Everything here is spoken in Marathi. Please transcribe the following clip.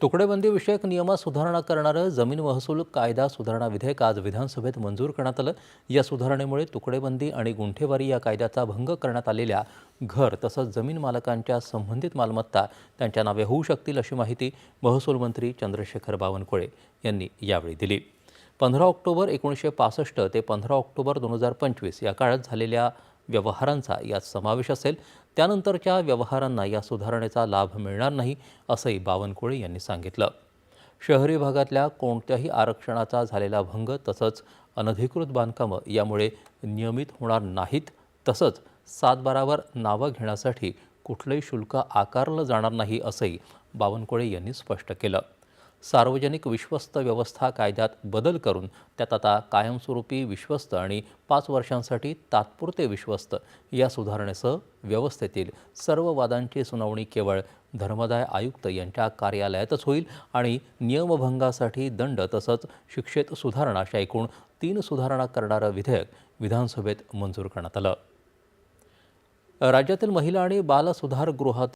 तुकडेबंदी विषयक नियमात सुधारणा करणारं जमीन महसूल कायदा सुधारणा विधेयक आज विधानसभेत मंजूर करण्यात आलं। या सुधारणेमुळे तुकडेबंदी आणि गुंठेवारी या कायद्याचा भंग करण्यात आलेल्या घर तसंच जमीन मालकांच्या संबंधित मालमत्ता त्यांच्या नावे होऊ शकतील, अशी माहिती महसूल मंत्री चंद्रशेखर बावनकुळे यांनी यावेळी दिली। 15 ऑक्टोबर 1965 ते 15 ऑक्टोबर 2025 या काळात झालेल्या व्यवहारांचा यात समावेश असेल। त्यानंतरच्या व्यवहारांना या सुधारणेचा लाभ मिळणार नाही, असंही बावनकुळे यांनी सांगितलं। शहरी भागातल्या कोणत्याही आरक्षणाचा झालेला भंग तसंच अनधिकृत बांधकामं यामुळे नियमित होणार नाहीत। तसंच 7/12वर नावं घेण्यासाठी कुठलंही शुल्क आकारलं जाणार नाही, असंही बावनकुळे यांनी स्पष्ट केलं। सार्वजनिक विश्वस्त व्यवस्था कायद्यात बदल करून त्यात आता कायमस्वरूपी विश्वस्त आणि 5 वर्षांसाठी तात्पुरते विश्वस्त या सुधारणेसह व्यवस्थेतील सर्व वादांची सुनावणी केवळ धर्मादाय आयुक्त यांच्या कार्यालयातच होईल आणि नियमभंगासाठी दंड तसंच शिक्षेत सुधारणा अशा एकूण 3 सुधारणा करणारं विधेयक विधानसभेत मंजूर करण्यात आलं। राज्यातील महिला आणि बाल सुधारगृहात